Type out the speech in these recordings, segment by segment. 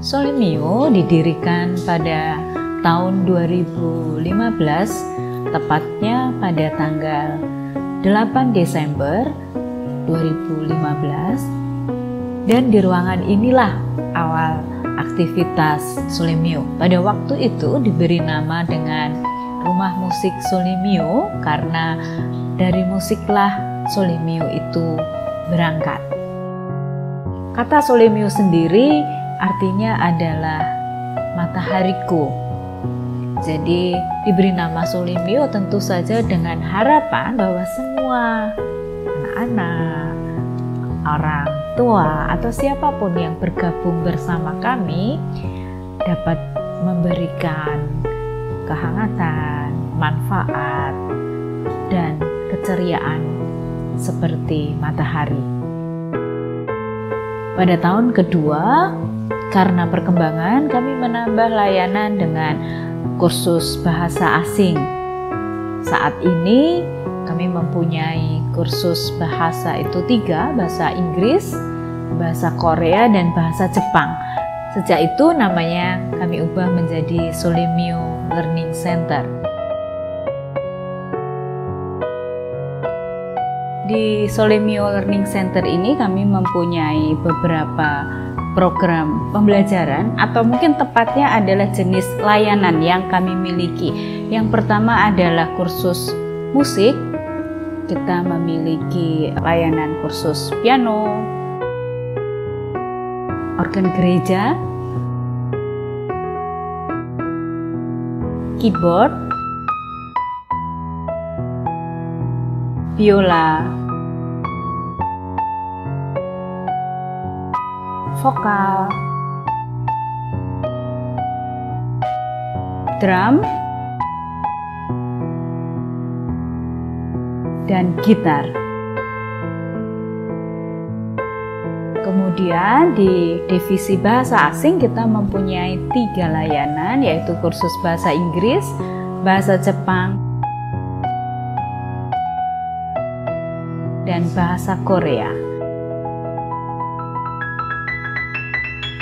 Solimio didirikan pada tahun 2015, tepatnya pada tanggal 8 Desember 2015, dan di ruangan inilah awal aktivitas Solimio. Pada waktu itu diberi nama dengan Rumah Musik Solimio karena dari musiklah Solimio itu berangkat. Kata Solimio sendiri artinya adalah matahariku. Jadi diberi nama Solimio tentu saja dengan harapan bahwa semua anak-anak, orang tua atau siapapun yang bergabung bersama kami dapat memberikan kehangatan, manfaat, dan keceriaan seperti matahari. Pada tahun kedua, karena perkembangan, kami menambah layanan dengan kursus bahasa asing. Saat ini kami mempunyai kursus bahasa itu 3, bahasa Inggris, bahasa Korea, dan bahasa Jepang. Sejak itu namanya kami ubah menjadi Solimio Learning Center. Di Solimio Learning Center ini kami mempunyai beberapa program pembelajaran atau mungkin tepatnya adalah jenis layanan yang kami miliki. Yang pertama adalah kursus musik. Kita memiliki layanan kursus piano, organ gereja, keyboard, biola, vokal, drum, dan gitar. Kemudian di divisi bahasa asing kita mempunyai 3 layanan, yaitu kursus bahasa Inggris, bahasa Jepang, dan bahasa Korea.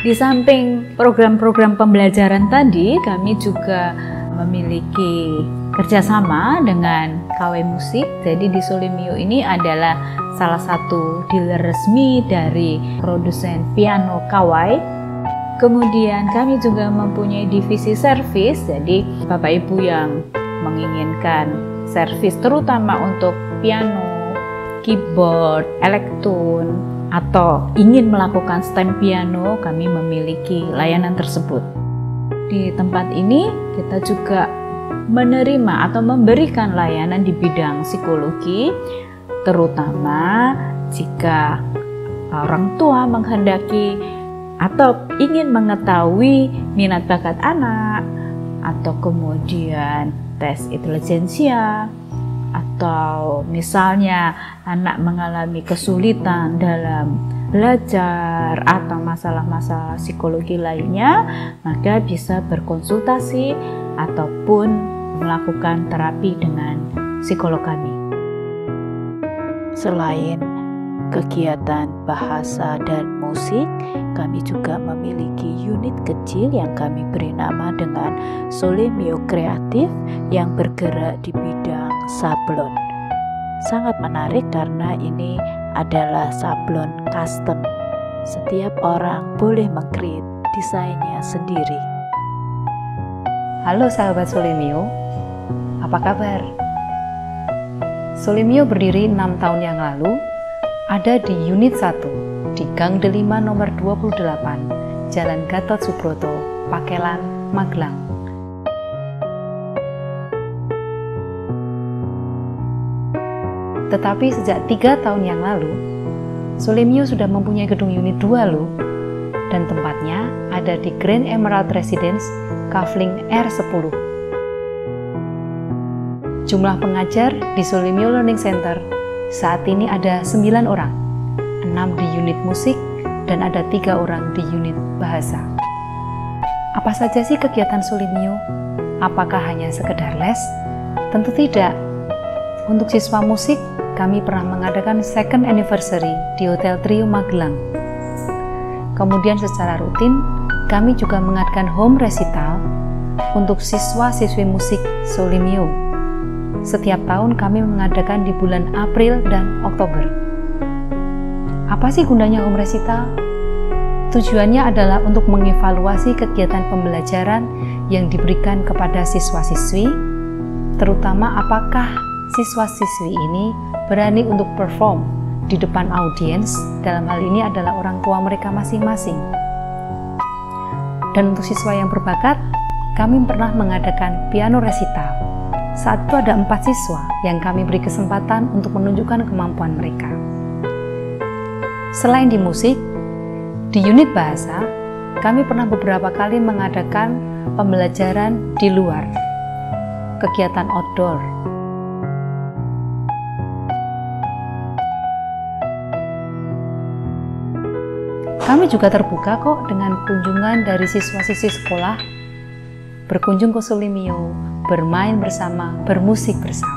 Di samping program-program pembelajaran tadi, kami juga memiliki kerjasama dengan KW Musik. Jadi di Solimio ini adalah salah satu dealer resmi dari produsen piano KW. Kemudian kami juga mempunyai divisi servis. Jadi Bapak Ibu yang menginginkan servis terutama untuk piano, keyboard, elektron, atau ingin melakukan stem piano, kami memiliki layanan tersebut. Di tempat ini kita juga menerima atau memberikan layanan di bidang psikologi, terutama jika orang tua menghendaki atau ingin mengetahui minat bakat anak, atau kemudian tes intelijensia, atau misalnya anak mengalami kesulitan dalam belajar atau masalah-masalah psikologi lainnya, maka bisa berkonsultasi ataupun melakukan terapi dengan psikolog kami. Selain kegiatan bahasa dan musik, kami juga memiliki unit kecil yang kami beri nama dengan Solimio Kreatif yang bergerak di bidang sablon. Sangat menarik karena ini adalah sablon custom. Setiap orang boleh meng-create desainnya sendiri. Halo sahabat Solimio, apa kabar? Solimio berdiri 6 tahun yang lalu, ada di unit 1 di Gang Delima nomor 28, Jalan Gatot Subroto, Pakelan, Magelang. Tetapi sejak 3 tahun yang lalu, Solimio sudah mempunyai gedung unit 2 loh, dan tempatnya ada di Grand Emerald Residence, Kavling R10. Jumlah pengajar di Solimio Learning Center saat ini ada 9 orang, 6 di unit musik dan ada 3 orang di unit bahasa. Apa saja sih kegiatan Solimio? Apakah hanya sekedar les? Tentu tidak. Untuk siswa musik, kami pernah mengadakan second anniversary di Hotel Trio Magelang. Kemudian secara rutin, kami juga mengadakan home recital untuk siswa-siswi musik Solimio. Setiap tahun kami mengadakan di bulan April dan Oktober. Apa sih gunanya home recital? Tujuannya adalah untuk mengevaluasi kegiatan pembelajaran yang diberikan kepada siswa-siswi, terutama apakah siswa-siswi ini berani untuk perform di depan audiens, dalam hal ini adalah orang tua mereka masing-masing. Dan untuk siswa yang berbakat, kami pernah mengadakan piano recital. Saat itu ada 4 siswa yang kami beri kesempatan untuk menunjukkan kemampuan mereka. Selain di musik, di unit bahasa, kami pernah beberapa kali mengadakan pembelajaran di luar, kegiatan outdoor. Kami juga terbuka kok dengan kunjungan dari siswa-siswi sekolah, berkunjung ke Solimio, bermain bersama, bermusik bersama.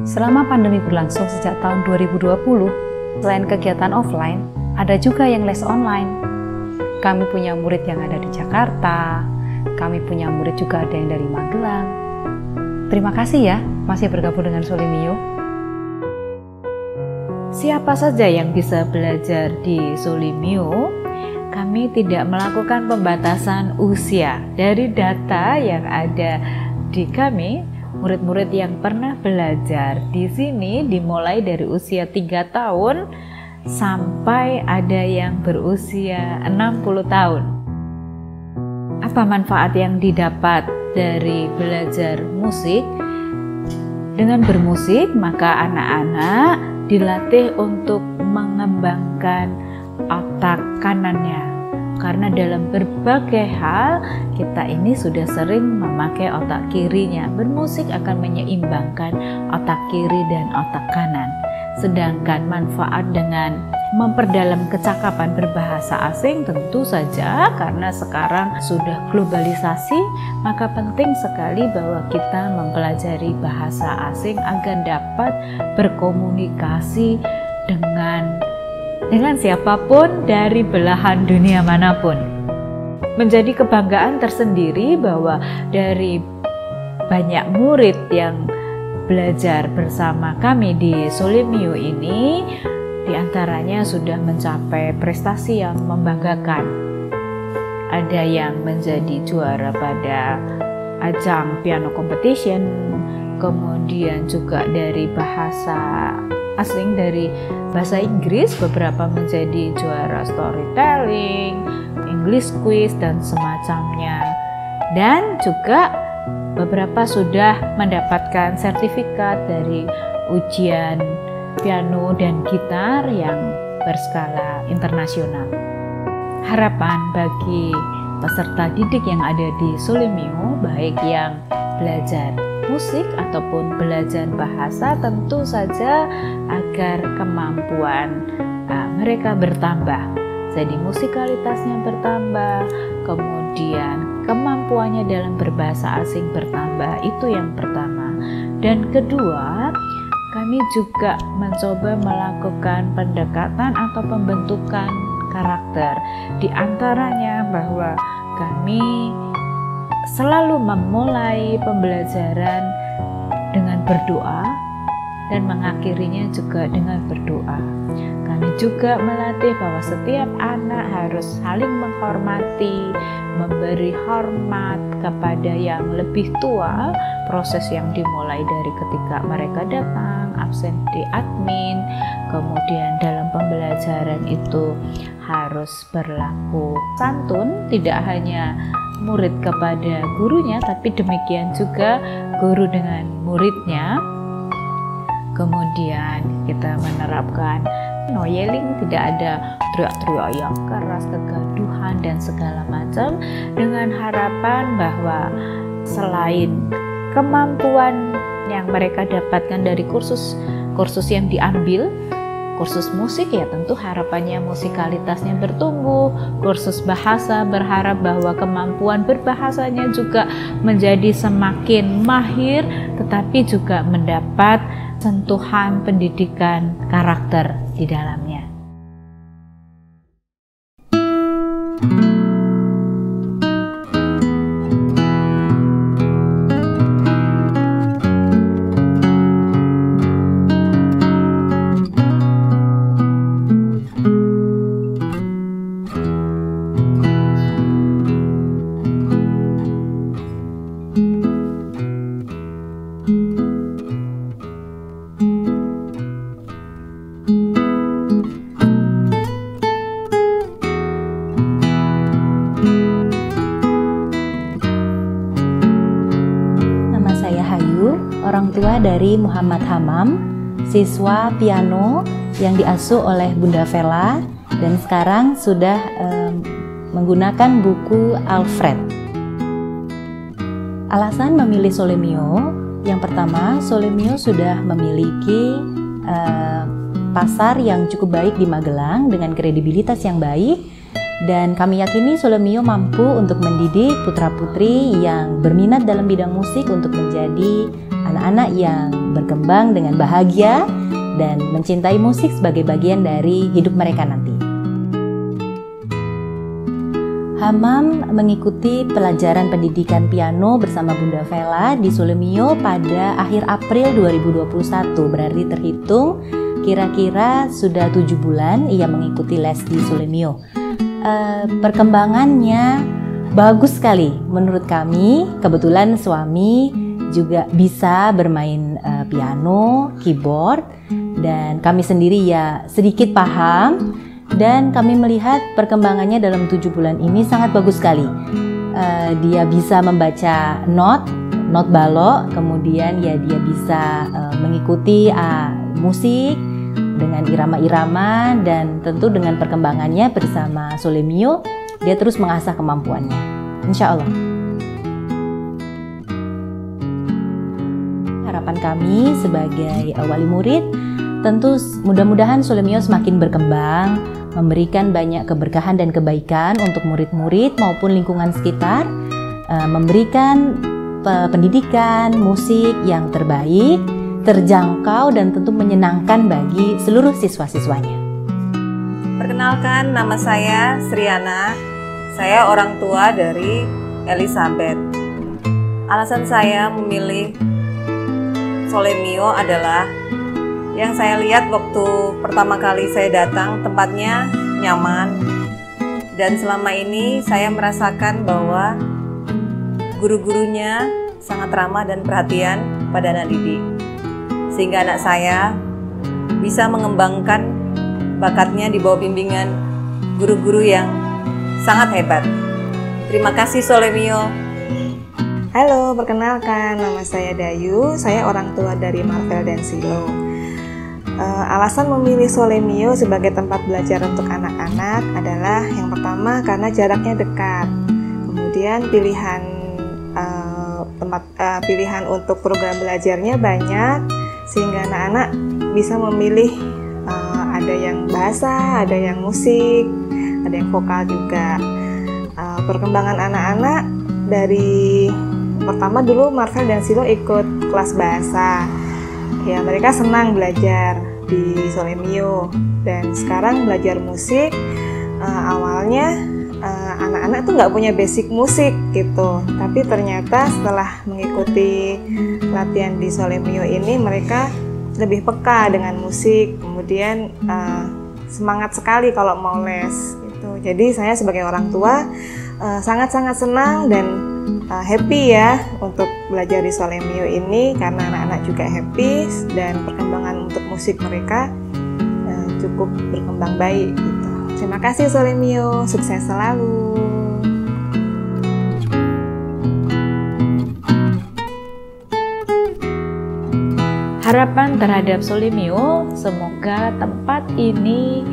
Selama pandemi berlangsung sejak tahun 2020, selain kegiatan offline, ada juga yang les online. Kami punya murid yang ada di Jakarta, kami punya murid juga ada yang dari Magelang. Terima kasih ya masih bergabung dengan Solimio. Siapa saja yang bisa belajar di Solimio? Kami tidak melakukan pembatasan usia. Dari data yang ada di kami, murid-murid yang pernah belajar di sini dimulai dari usia 3 tahun sampai ada yang berusia 60 tahun. Apa manfaat yang didapat dari belajar musik? Dengan bermusik, maka anak-anak dilatih untuk mengembangkan otak kanannya. Karena dalam berbagai hal kita ini sudah sering memakai otak kirinya. Bermusik akan menyeimbangkan otak kiri dan otak kanan. Sedangkan manfaat dengan memperdalam kecakapan berbahasa asing tentu saja karena sekarang sudah globalisasi, maka penting sekali bahwa kita mempelajari bahasa asing agar dapat berkomunikasi dengan siapapun dari belahan dunia manapun. Menjadi kebanggaan tersendiri bahwa dari banyak murid yang belajar bersama kami di Solimio ini, diantaranya sudah mencapai prestasi yang membanggakan. Ada yang menjadi juara pada ajang piano competition, kemudian juga dari bahasa asing, dari bahasa Inggris beberapa menjadi juara storytelling, English quiz dan semacamnya. Dan juga beberapa sudah mendapatkan sertifikat dari ujian piano dan gitar yang berskala internasional. Harapan bagi peserta didik yang ada di Solimio, baik yang belajar musik ataupun belajar bahasa, tentu saja agar kemampuan mereka bertambah. Jadi musikalitasnya bertambah, kemudian kemampuannya dalam berbahasa asing bertambah. Itu yang pertama. Dan kedua, kami juga mencoba melakukan pendekatan atau pembentukan karakter. Di antaranya bahwa kami selalu memulai pembelajaran dengan berdoa dan mengakhirinya juga dengan berdoa. Kami juga melatih bahwa setiap anak harus saling menghormati, memberi hormat kepada yang lebih tua. Proses yang dimulai dari ketika mereka datang, absen di admin, kemudian dalam pembelajaran itu harus berlaku santun, tidak hanya murid kepada gurunya, tapi demikian juga guru dengan muridnya. Kemudian kita menerapkan no yelling, tidak ada teriak-teriak yang keras, kegaduhan dan segala macam, dengan harapan bahwa selain kemampuan yang mereka dapatkan dari kursus yang diambil, kursus musik ya tentu harapannya musikalitasnya bertumbuh. Kursus bahasa berharap bahwa kemampuan berbahasanya juga menjadi semakin mahir, tetapi juga mendapat sentuhan pendidikan karakter di dalamnya. Orang tua dari Muhammad Hamam, siswa piano yang diasuh oleh Bunda Vela dan sekarang sudah menggunakan buku Alfred. Alasan memilih Solemio, yang pertama Solemio sudah memiliki pasar yang cukup baik di Magelang dengan kredibilitas yang baik. Dan kami yakini Solemio mampu untuk mendidik putra-putri yang berminat dalam bidang musik untuk menjadi anak-anak yang berkembang dengan bahagia dan mencintai musik sebagai bagian dari hidup mereka nanti. Hamam mengikuti pelajaran pendidikan piano bersama Bunda Vela di Solemio pada akhir April 2021, berarti terhitung kira-kira sudah 7 bulan ia mengikuti les di Solemio. Perkembangannya bagus sekali menurut kami. Kebetulan suami juga bisa bermain piano, keyboard, dan kami sendiri ya sedikit paham, dan kami melihat perkembangannya dalam 7 bulan ini sangat bagus sekali. Dia bisa membaca not balok, kemudian ya dia bisa mengikuti musik dengan irama-irama, dan tentu dengan perkembangannya bersama Solemio dia terus mengasah kemampuannya, insya Allah. Harapan kami sebagai wali murid tentu mudah-mudahan Solemio semakin berkembang, memberikan banyak keberkahan dan kebaikan untuk murid-murid maupun lingkungan sekitar, memberikan pendidikan musik yang terbaik, terjangkau, dan tentu menyenangkan bagi seluruh siswa-siswanya. Perkenalkan, nama saya Sriana. Saya orang tua dari Elizabeth. Alasan saya memilih Solemio adalah yang saya lihat waktu pertama kali saya datang, tempatnya nyaman, dan selama ini saya merasakan bahwa guru-gurunya sangat ramah dan perhatian pada anak didik, sehingga anak saya bisa mengembangkan bakatnya di bawah bimbingan guru-guru yang sangat hebat. Terima kasih Solemio. Halo, perkenalkan, nama saya Dayu, saya orang tua dari Marvel dan Silo. Alasan memilih Solemio sebagai tempat belajar untuk anak-anak adalah yang pertama karena jaraknya dekat, kemudian pilihan untuk program belajarnya banyak, sehingga anak-anak bisa memilih ada yang bahasa, ada yang musik, ada yang vokal juga. Perkembangan anak-anak dari pertama dulu Marvel dan Silo ikut kelas bahasa. Ya, mereka senang belajar di Solemio, dan sekarang belajar musik. Awalnya anak-anak tuh nggak punya basic musik gitu, tapi ternyata setelah mengikuti latihan di Solemio ini mereka lebih peka dengan musik, kemudian semangat sekali kalau mau les gitu. Jadi saya sebagai orang tua sangat-sangat senang dan happy ya untuk belajar di Solemio ini, karena anak-anak juga happy dan perkembangan untuk musik mereka cukup berkembang baik gitu. Terima kasih Solemio, sukses selalu. Harapan terhadap Solemio, semoga tempat ini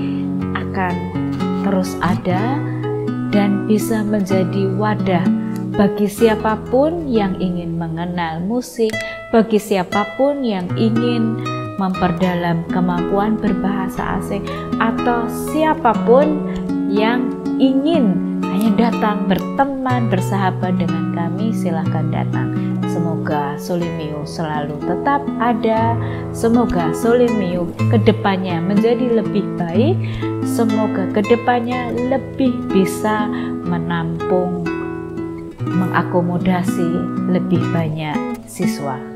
akan terus ada dan bisa menjadi wadah bagi siapapun yang ingin mengenal musik, bagi siapapun yang ingin memperdalam kemampuan berbahasa asing, atau siapapun yang ingin hanya datang berteman, bersahabat dengan kami, silahkan datang. Semoga Solimio selalu tetap ada. Semoga Solimio kedepannya menjadi lebih baik. Semoga kedepannya lebih bisa menampung, mengakomodasi lebih banyak siswa.